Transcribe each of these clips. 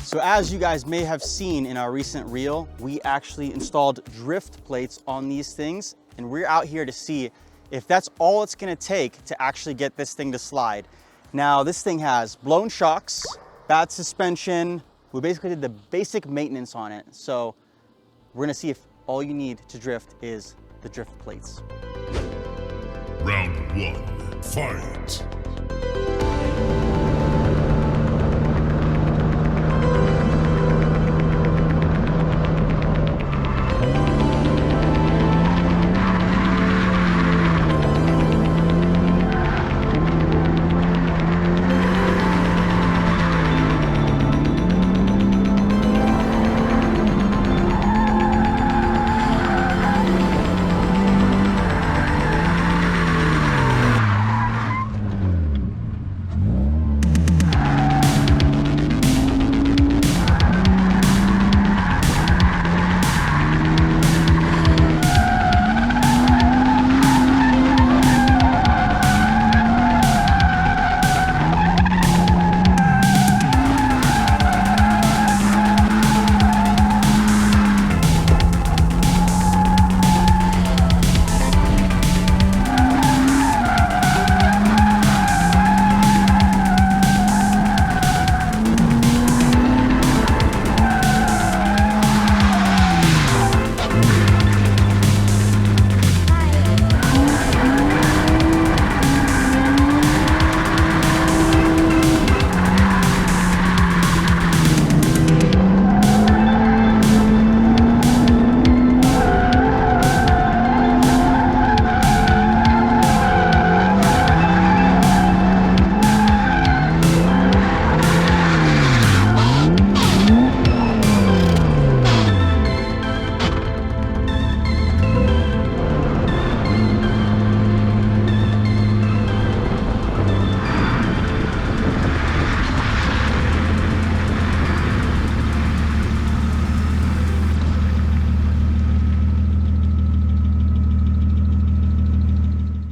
So as you guys may have seen in our recent reel, we actually installed drift plates on these things, and we're out here to see if that's all it's gonna take to actually get this thing to slide. Now, this thing has blown shocks, bad suspension. We basically did the basic maintenance on it. So we're gonna see if all you need to drift is the drift plates. Round 1, fight!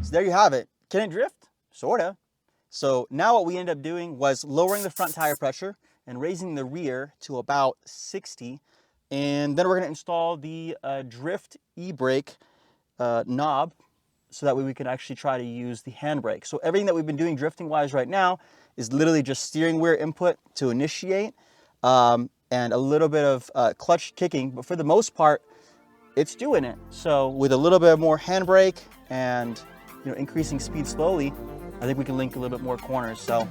There you have it. Can it drift? Sorta. So now what we ended up doing was lowering the front tire pressure and raising the rear to about 60. And then we're gonna install the DRIFT-E brake knob so that way we can actually try to use the handbrake. So everything that we've been doing drifting wise right now is literally just steering wheel input to initiate and a little bit of clutch kicking, but for the most part, it's doing it. So with a little bit more handbrake and increasing speed slowly, I think we can link a little bit more corners. So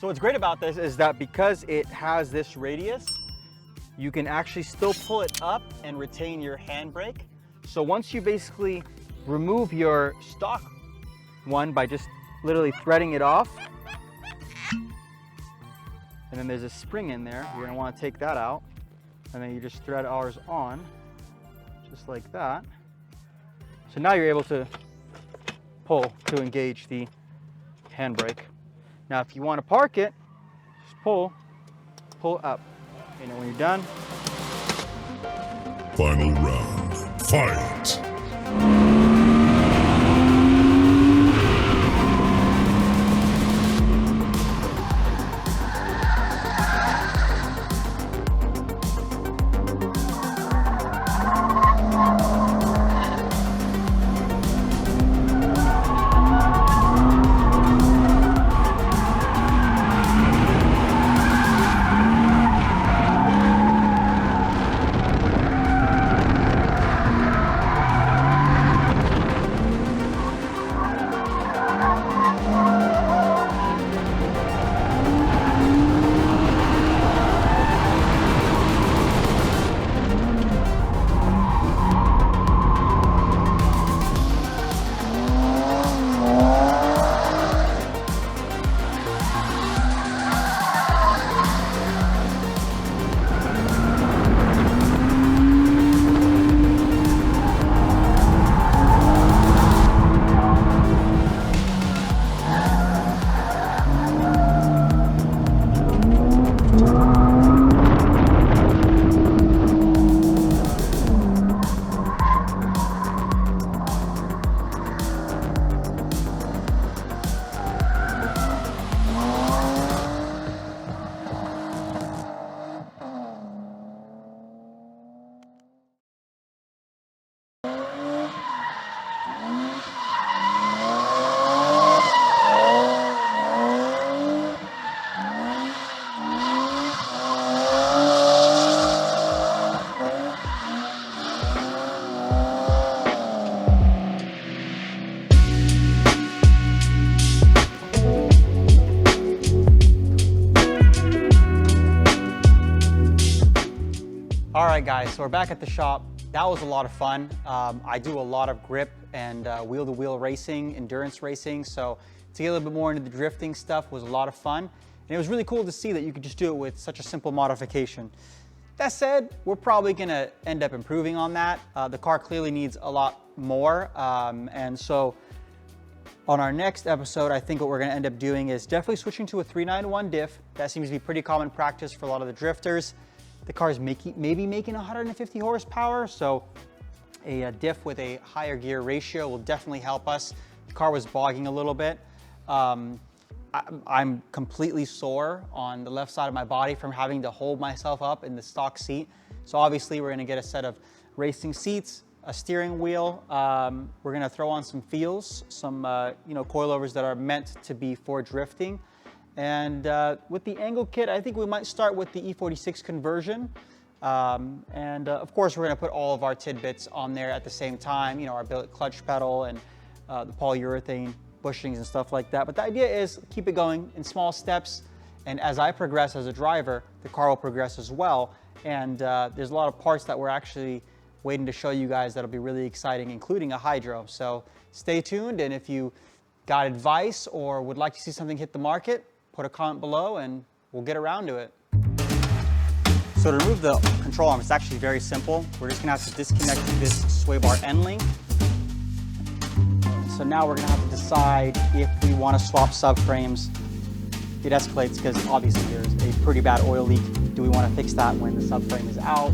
what's great about this is that because it has this radius, you can actually still pull it up and retain your handbrake. So once you basically remove your stock one by just literally threading it off, and then there's a spring in there, you're gonna wanna take that out. And then you just thread ours on, just like that. So now you're able to pull to engage the handbrake. Now, if you want to park it, just pull up. And when you're done. Final round, fight! All right guys, so we're back at the shop. That was a lot of fun. I do a lot of grip and wheel-to-wheel racing, endurance racing, so to get a little bit more into the drifting stuff was a lot of fun. And it was really cool to see that you could just do it with such a simple modification. That said, we're probably gonna end up improving on that. The car clearly needs a lot more, and so on our next episode, I think what we're gonna end up doing is definitely switching to a 391 diff. That seems to be pretty common practice for a lot of the drifters. The car is maybe making 150 horsepower, so a diff with a higher gear ratio will definitely help us. The car was bogging a little bit. I'm completely sore on the left side of my body from having to hold myself up in the stock seat. So obviously we're gonna get a set of racing seats, a steering wheel. We're gonna throw on some feels, some coilovers that are meant to be for drifting. And with the angle kit, I think we might start with the E36 conversion. Of course, we're gonna put all of our tidbits on there at the same time, our billet clutch pedal and the polyurethane bushings and stuff like that. But the idea is keep it going in small steps. And as I progress as a driver, the car will progress as well. And there's a lot of parts that we're actually waiting to show you guys that'll be really exciting, including a hydro. So stay tuned. And if you got advice or would like to see something hit the market, put a comment below and we'll get around to it. So to remove the control arm, it's actually very simple. We're just gonna have to disconnect this sway bar end link. So now we're gonna have to decide if we wanna swap subframes. It escalates because obviously there's a pretty bad oil leak. Do we wanna fix that when the subframe is out?